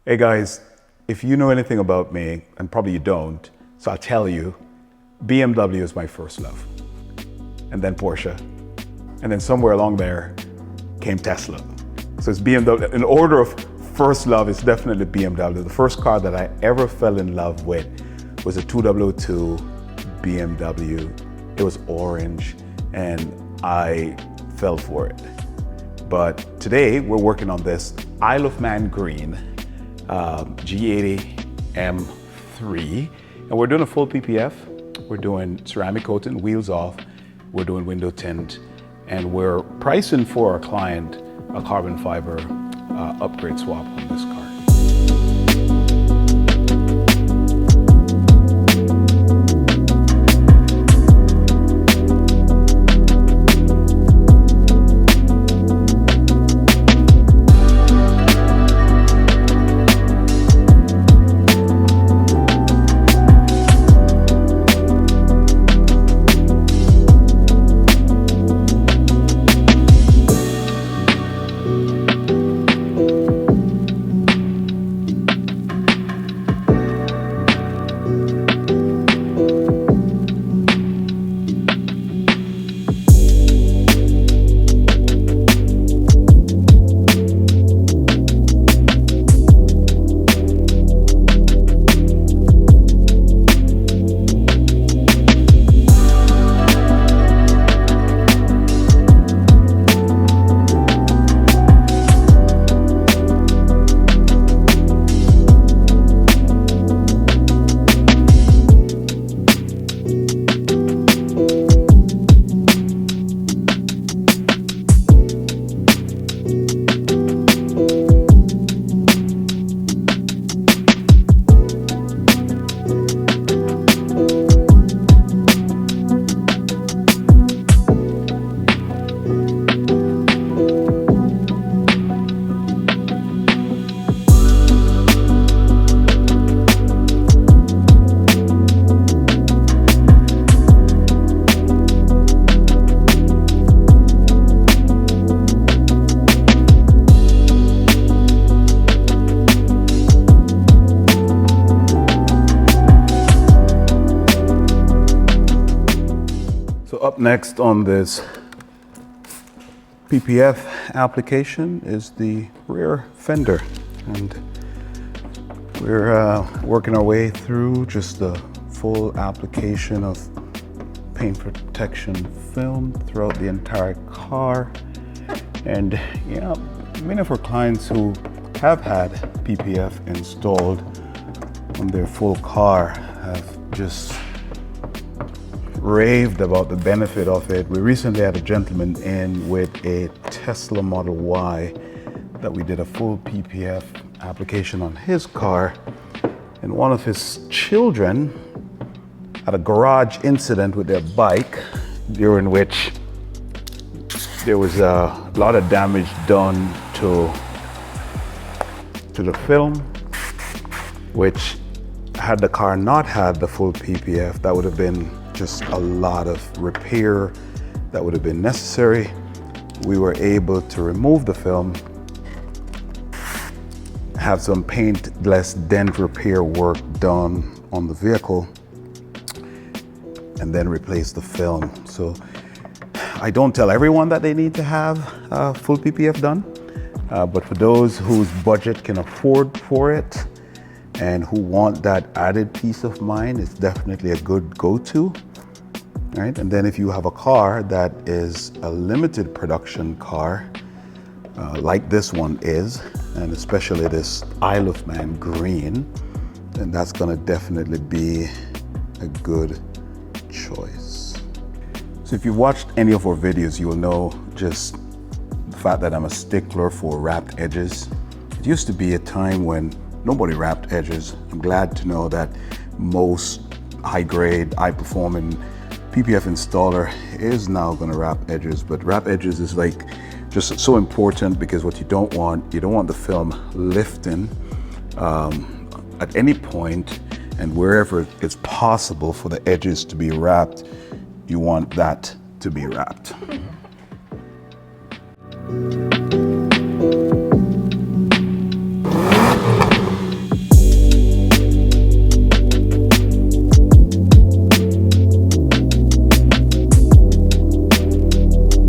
Hey guys, if you know anything about me, and probably you don't, so I'll tell you, BMW is my first love. And then Porsche. And then somewhere along there came Tesla. So it's BMW. In order of first love, it's definitely BMW. The first car that I ever fell in love with was a 2002 BMW. It was orange and I fell for it. But today we're working on this Isle of Man green G80 M3, and we're doing a full PPF. We're doing ceramic coating, wheels off. We're doing window tint, and we're pricing for our client a carbon fiber upgrade swap on this car. Up next on this PPF application is the rear fender, and we're working our way through just the full application of paint protection film throughout the entire car. And you know, many of our clients who have had PPF installed on their full car have just raved about the benefit of it. We recently had a gentleman in with a Tesla Model Y that we did a full PPF application on his car, and one of his children had a garage incident with their bike during which there was a lot of damage done to the film, which had the car not had the full PPF, that would have been just a lot of repair that would have been necessary. We were able to remove the film, have some paintless dent repair work done on the vehicle, and then replace the film. So I don't tell everyone that they need to have full PPF done, but for those whose budget can afford for it and who want that added peace of mind, it's definitely a good go-to. Right? And then if you have a car that is a limited production car, like this one is, and especially this Isle of Man green, then that's gonna definitely be a good choice. So if you've watched any of our videos, you'll know just the fact that I'm a stickler for wrapped edges. It used to be a time when nobody wrapped edges. I'm glad to know that most high-grade, high-performing PPF installer is now going to wrap edges, but wrap edges is like just so important, because what you don't want the film lifting at any point, and wherever it's possible for the edges to be wrapped, you want that to be wrapped.